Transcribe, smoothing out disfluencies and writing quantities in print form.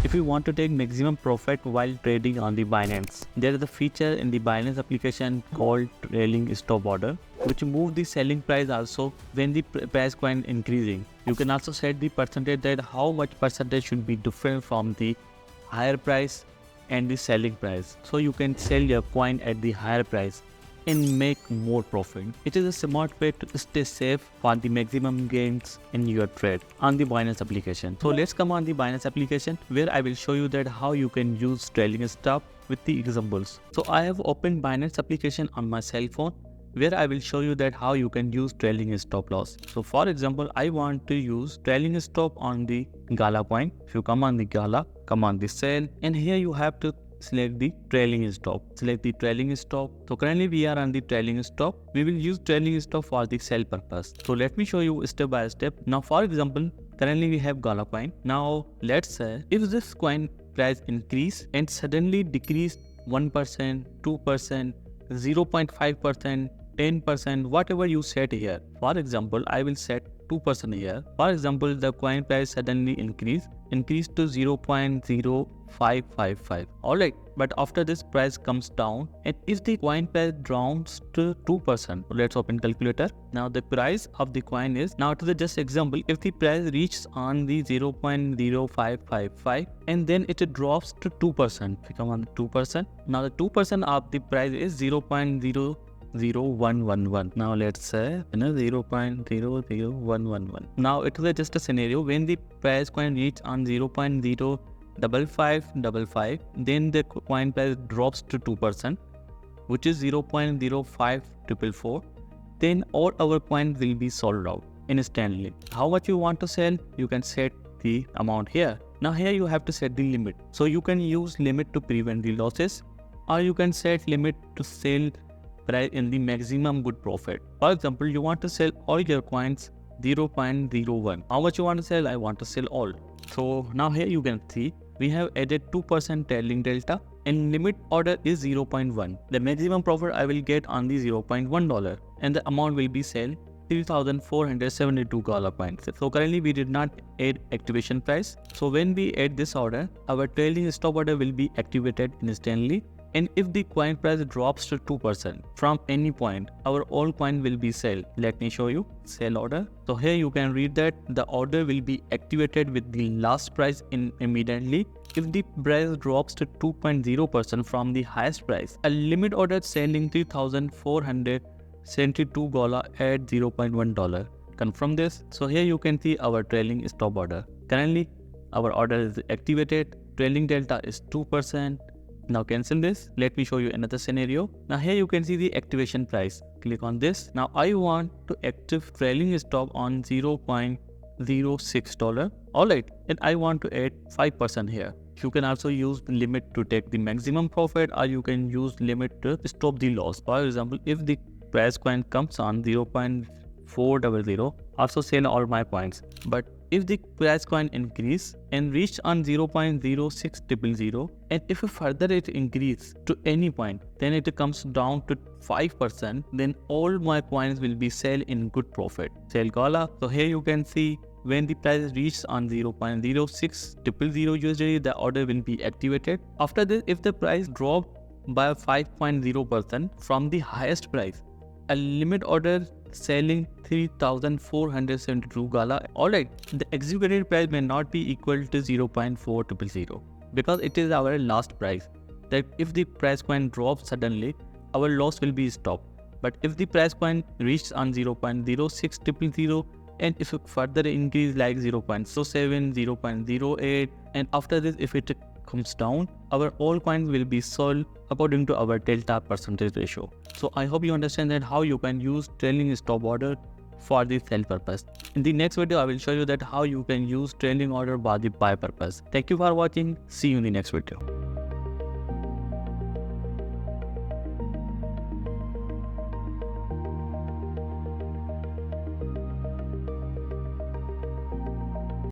If you want to take maximum profit while trading on the Binance, there is a feature in the Binance application called trailing stop order, which move the selling price also when the price coin increasing. You can also set the percentage that how much percentage should be different from the higher price and the selling price. So you can sell your coin at the higher price and make more profit. It is a smart way to stay safe for the maximum gains in your trade on the Binance application. So let's come on the Binance application where I will show you that how you can use trailing stop with the examples. So I have opened Binance application on my cell phone where I will show you that how you can use trailing stop loss. So for example, I want to use trailing stop on the Gala coin. If you come on the Gala, come on the sell, and here you have to select the trailing stop. Select the trailing stop. So currently we are on the trailing stop. We will use trailing stop for the sell purpose. So let me show you step by step. Now for example, currently we have Gala coin. Now let's say if this coin price increase and suddenly decrease 1%, 2%, 0.5%, 10%, whatever you set here. For example, I will set 2% here. For example, the coin price suddenly increase to 0.0555. Alright, but after this price comes down, and if the coin price drops to 2%, let's open calculator. Now the price of the coin is, now to the just example, if the price reaches on the 0.0555 and then it drops to 2%, if you come on the 2%, now the 2% of the price is 0.00111. Now let's say 0.00111. Now it is just a scenario when the price coin reach on 0.05555, then the coin price drops to 2%, which is 0.05444. Then all our coins will be sold out instantly. How much you want to sell, you can set the amount here. Now here you have to set the limit. So you can use limit to prevent the losses, or you can set limit to sell price in the maximum good profit. For example, you want to sell all your coins 0.01. How much you want to sell? I want to sell all. So now here you can see we have added 2% trailing delta and limit order is 0.1. The maximum profit I will get on the $0.1 and the amount will be sell 3,472 Gala coins. So currently we did not add activation price. So when we add this order, our trailing stop order will be activated instantly. And if the coin price drops to 2% from any point, our all coin will be sell. Let me show you sell order. So here you can read that the order will be activated with the last price in immediately. If the price drops to 2.0% from the highest price, a limit order selling 3,472 Gala at $0.1. Confirm this. So here you can see our trailing stop order. Currently our order is activated. Trailing delta is 2%. Now cancel this. Let me show you another scenario. Now here you can see the activation price. Click on this. Now I want to active trailing stop on $0.06. Alright, and I want to add 5% here. You can also use the limit to take the maximum profit, or you can use limit to stop the loss. For example, if the price coin comes on 0.400, also sell all my coins. But if the price coin increase and reach on 0.06000, and if further it increase to any point, then it comes down to 5%, then all my coins will be sell in good profit. Sell Gala. So here you can see when the price reaches on 0.06000 USD, the order will be activated. After this, if the price drop by 5.0% from the highest price, a limit order selling 3,472 Gala. Alright, the executed price may not be equal to 0.4000 because it is our last price. That if the price coin drops suddenly, our loss will be stopped. But if the price coin reaches on 0.06000 and if it further increase like 0.07, 0.08, and after this if it comes down, our all coins will be sold according to our delta percentage ratio. So I hope you understand that how you can use trailing stop order for the sell purpose. In the next video, I will show you that how you can use trailing order for the buy purpose. Thank you for watching. See you in the next video.